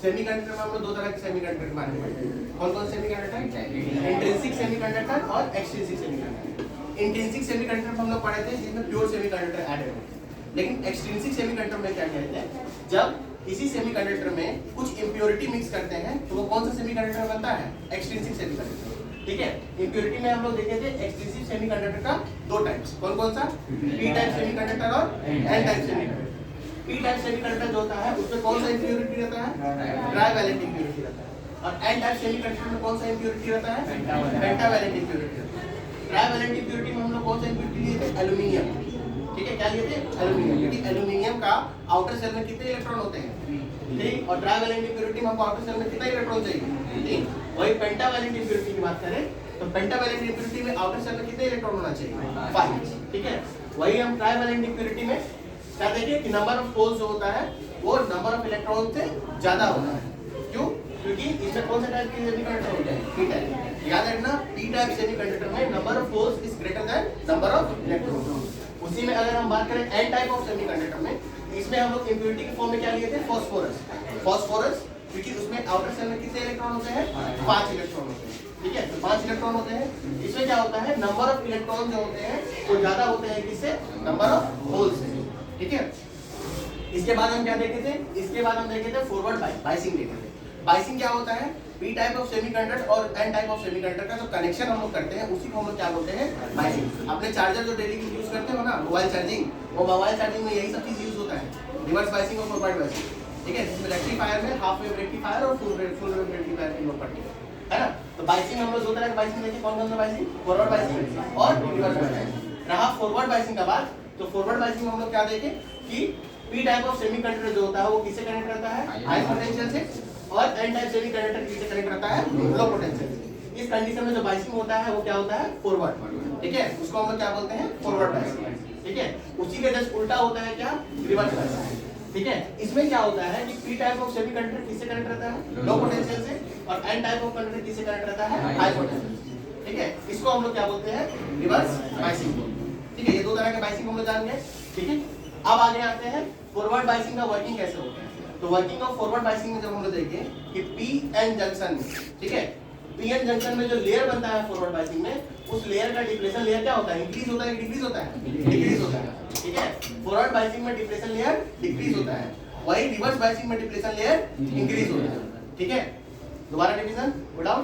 Semiconductor में हम लोग दो तरह के सेमीकंडक्टर के बारे में पढ़ते हैं। कौन कौन सेमीकंडक्टर? इंट्रिंसिक सेमीकंडक्टर और एक्सट्रिंसिक सेमीकंडक्टर। इंट्रिंसिक सेमीकंडक्टर में हम लोग पढ़े थे जिसमें प्योर सेमीकंडक्टर ऐड है, लेकिन एक्सट्रिंसिक सेमीकंडक्टर में क्या कहते हैं, जब किसी सेमीकंडक्टर में कुछ इम्प्योरिटी मिक्स करते हैं तो वो कौन सा सेमीकंडक्टर बनता है? Extrinsic semiconductor. ठीक है, इम्प्योरिटी में हम लोग देखे थे एक्सट्रिंसिक सेमीकंडक्टर का दो टाइप्स, कौन कौन सा? पी टाइप सेमीकंडक्टर और N type semiconductor. P type semiconductor जो होता है उसमें कौन सा इम्प्योरिटी रहता है? ट्राइवैलेंट इम्प्योरिटी रहता है। और एन टाइप सेमीकंडक्टर में कौन सा इम्प्योरिटी रहता है? पेंटावैलेंट इम्प्योरिटी रहता है। ट्राइवैलेंट इम्प्योरिटी में हम लोग कौन सा इम्प्योरिटी लिए थे? एल्यूमिनियम। ठीक है, क्या लिए थे? एल्यूमिनियम, क्योंकि एल्यूमिनियम का आउटर सेल में कितने इलेक्ट्रॉन होते हैं? ठीक, और ट्राइवैलेंट इम्प्योरिटी में हमको आउटर सेल में कितना इलेक्ट्रॉन चाहिए? ठीक, वही पेंटावैलेंट इम्प्योरिटी की बात करें तो पेंटावैलेंट इम्प्योरिटी में आउटर सेल में कितने इलेक्ट्रॉन होना चाहिए? 5। ठीक है, वही हम ट्राइवैलेंट इम्प्योरिटी में क्या देखिए कि नंबर ऑफ होल्स जो होता है वो नंबर ऑफ इलेक्ट्रॉन से ज्यादा होता है। क्यों? क्योंकि इसमें कौन सा टाइप के सेमीकंडक्टर होते हैं? P type. याद रखना, पी टाइप सेमीकंडक्टर में number of holes is greater than number of electron. उसी में अगर हम बात करें एन टाइप ऑफ सेमीकंडक्टर में, इसमें हम लोग इम्प्योरिटी के फॉर्म में क्या लिए थे? फास्फोरस। फास्फोरस क्योंकि उसमें आउटर सेल में कितने इलेक्ट्रॉन होते हैं? 5 इलेक्ट्रॉन होते हैं। ठीक है, तो 5 इलेक्ट्रॉन होते हैं। इसमें क्या होता है, नंबर ऑफ इलेक्ट्रॉन जो होते हैं वो ज्यादा होते हैं किससे? नंबर ऑफ होल्स से। ठीक है, इसके बाद हम क्या देखे थे? इसके बाद हम देखे थे फॉरवर्ड बाइसिंग देखे थे। बाइसिंग क्या होता है? पी टाइप ऑफ सेमीकंडक्टर और एन टाइप ऑफ सेमीकंडक्टर का जो कनेक्शन हम लोग करते हैं उसी को हम लोग क्या बोलते हैं? बाइसिंग। अपने चार्जर जो डेली यूज करते हो ना, मोबाइल चार्जिंग, वो मोबाइल चार्जिंग में यही सब चीज यूज होता है, रिवर्स बाइसिंग और फॉरवर्ड बाइसिंग। ठीक है, जिसमें रेक्टिफायर में हाफ वेव रेक्टिफायर और फुल वेव रेक्टिफायर की लोग पढ़ते हैं, है ना। तो बाइसिंग हम लोग दो तरह की बाइसिंग देखे, कौन कौन सा बाइसिंग? फॉरवर्ड बाइसिंग और रिवर्स बाइसिंग। रहा फॉरवर्ड बाइसिंग का बात, तो फॉरवर्ड बाइसिंग में हम लोग क्या देखे कि पी टाइप ऑफ सेमीकंडक्टर जो होता है वो किससे कनेक्ट रहता है? हाई पोटेंशियल से, और एन टाइप सेमीकंडक्टर किससे कनेक्ट रहता है? लो पोटेंशियल से। इस कंडीशन में जो बाइसिंग होता है वो क्या होता है? फॉरवर्ड। ठीक है, उसको हम लोग क्या बोलते हैं? Forward biasing. ठीक है, उसी के जस्ट उल्टा होता है क्या? Reverse biasing. ठीक है, इसमें क्या होता है कि पी टाइप ऑफ सेमीकंडक्टर किससे कनेक्ट रहता है? लो पोटेंशियल से, और एन टाइप ऑफ कंडक्टर किससे कनेक्ट रहता है? हाई पोटेंशियल से। ठीक है, इसको हम लोग क्या बोलते हैं? रिवर्स बाइसिंग बोलते हैं। ठीक है, ये दो तरह के बाइसिंग हम लोग जान गए। ठीक है, अब आगे आते हैं फॉरवर्ड बाइसिंग का वर्किंग कैसे होता है। तो वर्किंग ऑफ फॉरवर्ड बाइसिंग में जब हम लोग देखें कि पी एन जंक्शन में, ठीक है, पी एन जंक्शन में जो लेयर बनता है फॉरवर्ड बाइसिंग में, उस लेयर का डिप्लेशन लेयर क्या होता है? इंक्रीज होता है कि डिक्रीज होता है? डिक्रीज होता है। ठीक है, फॉरवर्ड बाइसिंग में डिप्लेशन लेयर डिक्रीज होता है, वही रिवर्स बाइसिंग में डिप्लेशन लेयर इंक्रीज होता है। ठीक है, दोबारा डिवीजन बताओ।